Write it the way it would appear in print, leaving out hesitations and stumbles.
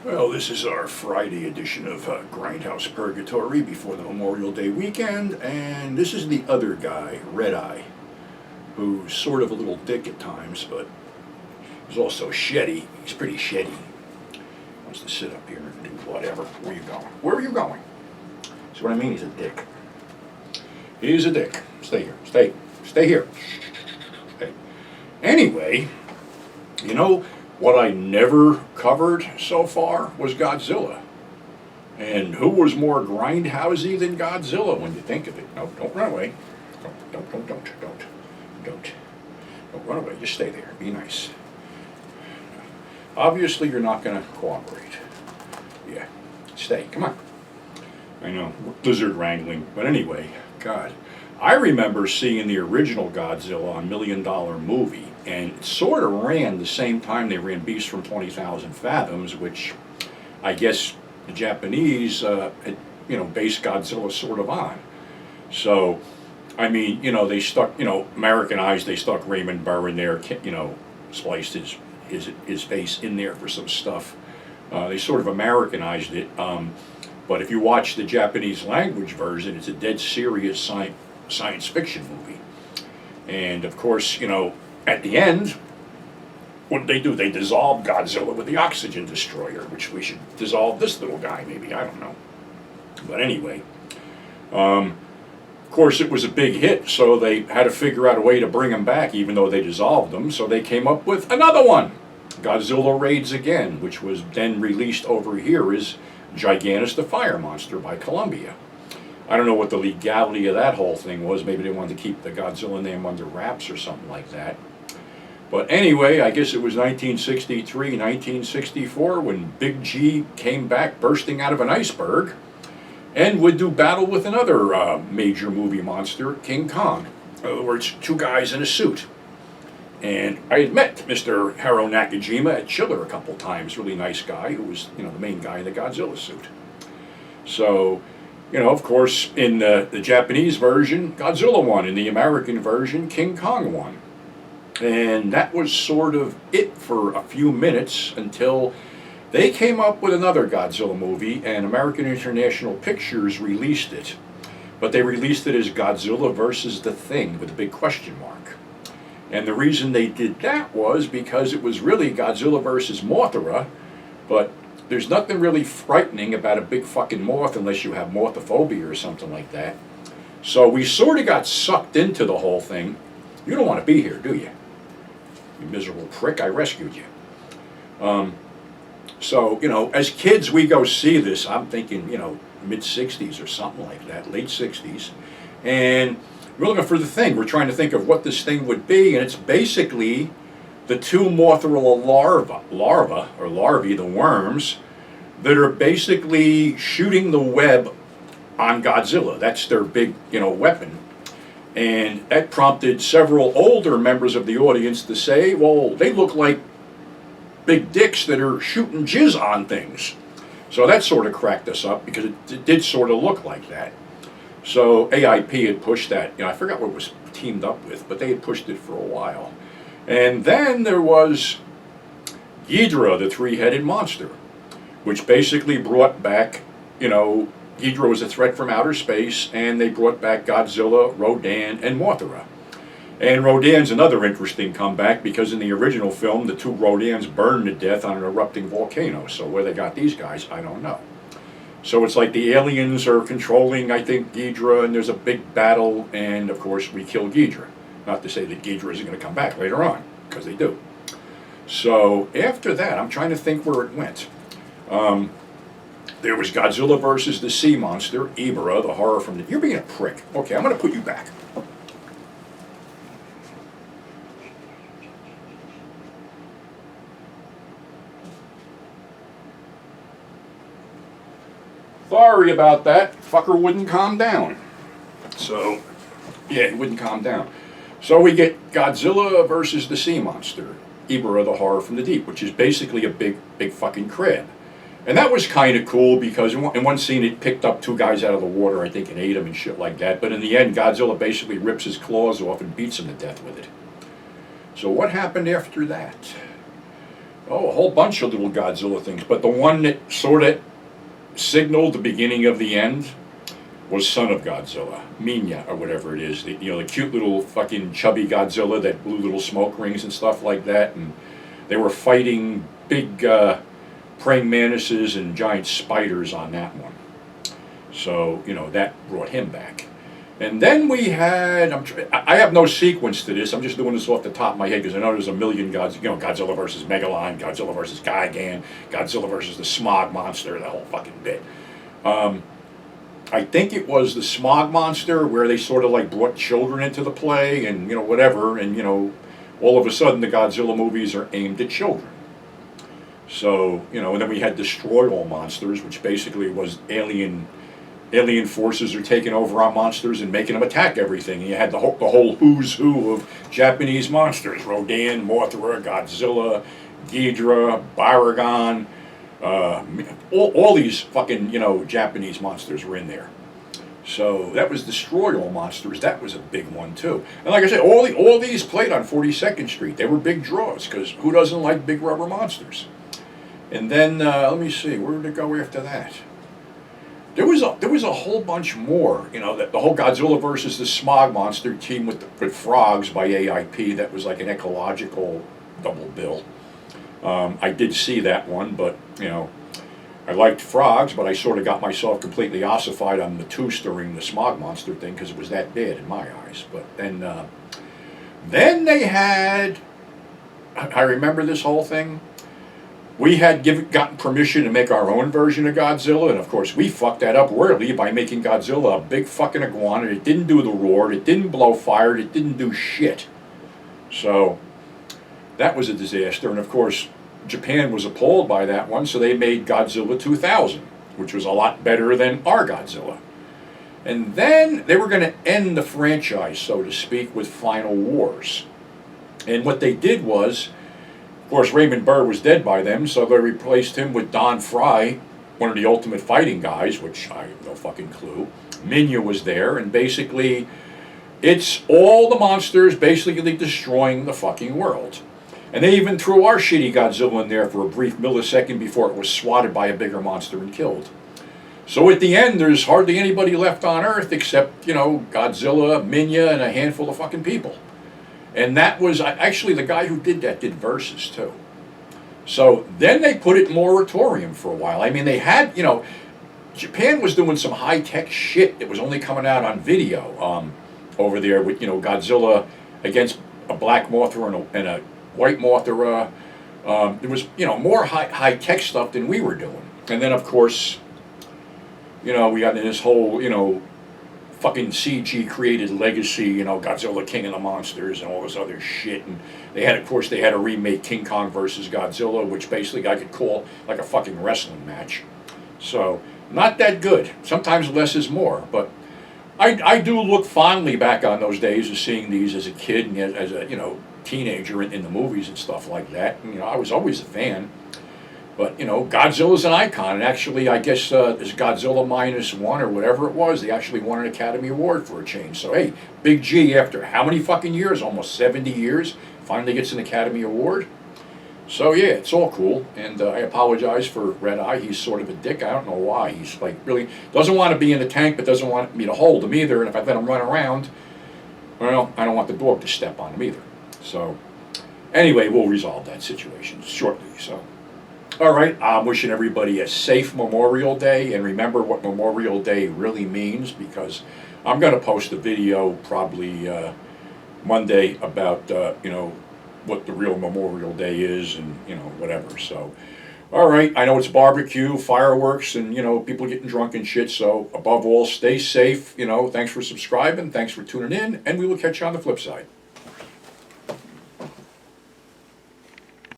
Well, this is our Friday edition of Grindhouse Purgatory before the Memorial Day weekend, and this is the other guy, Red Eye, who's sort of a little dick at times, but he's also sheddy. He's pretty sheddy. He wants to sit up here and do whatever. Where are you going? Where are you going? See what I mean? He's a dick. He's a dick. Stay here. Stay. Stay here. Stay. Anyway, you know, what I never covered so far was Godzilla. And who was more grindhousey than Godzilla when you think of it? No, don't run away. Don't run away. Just stay there. Be nice. Obviously, you're not going to cooperate. Yeah. Stay. Come on. I know. Lizard wrangling. But anyway, God. I remember seeing the original Godzilla on $1 Million Movie, and it sort of ran the same time they ran Beast from 20,000 Fathoms, which I guess the Japanese had, based Godzilla sort of on. So, I mean, they stuck, Americanized, they stuck Raymond Burr in there, spliced his face in there for some stuff. They sort of Americanized it, but if you watch the Japanese language version, it's a dead serious science fiction movie. And of course, at the end, what did they do? They dissolved Godzilla with the oxygen destroyer, which we should dissolve this little guy, maybe, I don't know. But anyway, of course it was a big hit, so they had to figure out a way to bring him back, even though they dissolved him, so they came up with another one, Godzilla Raids Again, which was then released over here as Gigantus the Fire Monster by Columbia. I don't know what the legality of that whole thing was. Maybe they wanted to keep the Godzilla name under wraps or something like that. But anyway, I guess it was 1963, 1964 when Big G came back bursting out of an iceberg and would do battle with another major movie monster, King Kong. In other words, two guys in a suit. And I had met Mr. Haro Nakajima at Chiller a couple times. Really nice guy who was, the main guy in the Godzilla suit. So, of course, in the Japanese version, Godzilla won. In the American version, King Kong won. And that was sort of it for a few minutes until they came up with another Godzilla movie, and American International Pictures released it. But they released it as Godzilla versus the Thing with a big question mark. And the reason they did that was because it was really Godzilla versus Mothra, but there's nothing really frightening about a big fucking moth unless you have morthophobia or something like that. So we sort of got sucked into the whole thing. You don't want to be here, do you? You miserable prick, I rescued you. So, as kids we go see this, I'm thinking, mid-60s or something like that, late 60s. And we're looking for the Thing. We're trying to think of what this thing would be, and it's basically the two Mothra larvae, the worms, that are basically shooting the web on Godzilla. That's their big, weapon. And that prompted several older members of the audience to say, well, they look like big dicks that are shooting jizz on things. So that sort of cracked us up because it did sort of look like that. So AIP had pushed that, I forgot what it was teamed up with, but they had pushed it for a while. And then there was Ghidorah, the three-headed monster, which basically brought back, Ghidorah was a threat from outer space, and they brought back Godzilla, Rodan, and Mothra. And Rodan's another interesting comeback because in the original film, the two Rodans burned to death on an erupting volcano. So where they got these guys, I don't know. So it's like the aliens are controlling, I think, Ghidorah, and there's a big battle, and of course we kill Ghidorah. Not to say that Ghidorah isn't going to come back later on, because they do. So after that, I'm trying to think where it went. There was Godzilla versus the Sea Monster, Ibera, the horror from the... You're being a prick. Okay, I'm going to put you back. Sorry about that. Fucker wouldn't calm down. So, yeah, he wouldn't calm down. So we get Godzilla versus the Sea Monster, Ibera, the horror from the deep, which is basically a big fucking crab. And that was kind of cool because in one scene it picked up two guys out of the water, I think, and ate them and shit like that. But in the end, Godzilla basically rips his claws off and beats him to death with it. So what happened after that? Oh, a whole bunch of little Godzilla things, but the one that sort of signaled the beginning of the end was Son of Godzilla, Minya, or whatever it is. The cute little fucking chubby Godzilla that blew little smoke rings and stuff like that, and they were fighting big praying mantises and giant spiders on that one. So, that brought him back. And then we had, I have no sequence to this, I'm just doing this off the top of my head because I know there's a million Godzilla versus Megalon, Godzilla versus Gigan, Godzilla versus the Smog Monster, the whole fucking bit. I think it was the Smog Monster where they sort of like brought children into the play and, whatever, and, all of a sudden the Godzilla movies are aimed at children. So, and then we had Destroy All Monsters, which basically was alien forces are taking over our monsters and making them attack everything. And you had the whole who's who of Japanese monsters: Rodan, Mothra, Godzilla, Ghidorah, Baragon. All these fucking Japanese monsters were in there. So that was Destroy All Monsters. That was a big one too. And like I said, all these played on 42nd Street. They were big draws because who doesn't like big rubber monsters? And then let me see, where did it go after that? There was a whole bunch more. The whole Godzilla versus the Smog Monster team with Frogs by AIP. That was like an ecological double bill. I did see that one, but I liked Frogs, but I sort of got myself completely ossified on Matus during the Smog Monster thing because it was that bad in my eyes. But then they had, I remember this whole thing. We had gotten permission to make our own version of Godzilla, and of course we fucked that up royally by making Godzilla a big fucking iguana. It didn't do the roar, it didn't blow fire, it didn't do shit. So that was a disaster, and of course Japan was appalled by that one, so they made Godzilla 2000, which was a lot better than our Godzilla. And then they were going to end the franchise, so to speak, with Final Wars. And what they did was, of course, Raymond Burr was dead by then, so they replaced him with Don Fry, one of the Ultimate Fighting guys, which I have no fucking clue. Minya was there, and basically, it's all the monsters basically destroying the fucking world. And they even threw our shitty Godzilla in there for a brief millisecond before it was swatted by a bigger monster and killed. So at the end, there's hardly anybody left on Earth except, Godzilla, Minya, and a handful of fucking people. And that was, actually the guy who did that did Versus too. So then they put it in moratorium for a while. I mean, they had, Japan was doing some high-tech shit that was only coming out on video over there with, Godzilla against a black Mothra and a white Mothra. There was, more high-tech stuff than we were doing. And then, of course, we got in this whole, fucking CG created legacy, Godzilla King of the Monsters and all this other shit. And they had a remake King Kong versus Godzilla, which basically I could call like a fucking wrestling match. So, not that good. Sometimes less is more. But I do look fondly back on those days of seeing these as a kid and as a, teenager in the movies and stuff like that. And, I was always a fan. But, Godzilla's an icon. And actually, I guess this Godzilla -1 or whatever it was, they actually won an Academy Award for a change. So, hey, Big G, after how many fucking years? Almost 70 years, finally gets an Academy Award. So, yeah, it's all cool. And I apologize for Red Eye. He's sort of a dick. I don't know why. He's, really doesn't want to be in the tank, but doesn't want me to hold him either. And if I let him run around, well, I don't want the dog to step on him either. So, anyway, we'll resolve that situation shortly. So, all right, I'm wishing everybody a safe Memorial Day, and remember what Memorial Day really means, because I'm going to post a video probably Monday about, what the real Memorial Day is and, whatever. So, all right, I know it's barbecue, fireworks, and, people getting drunk and shit. So, above all, stay safe. Thanks for subscribing. Thanks for tuning in, and we will catch you on the flip side.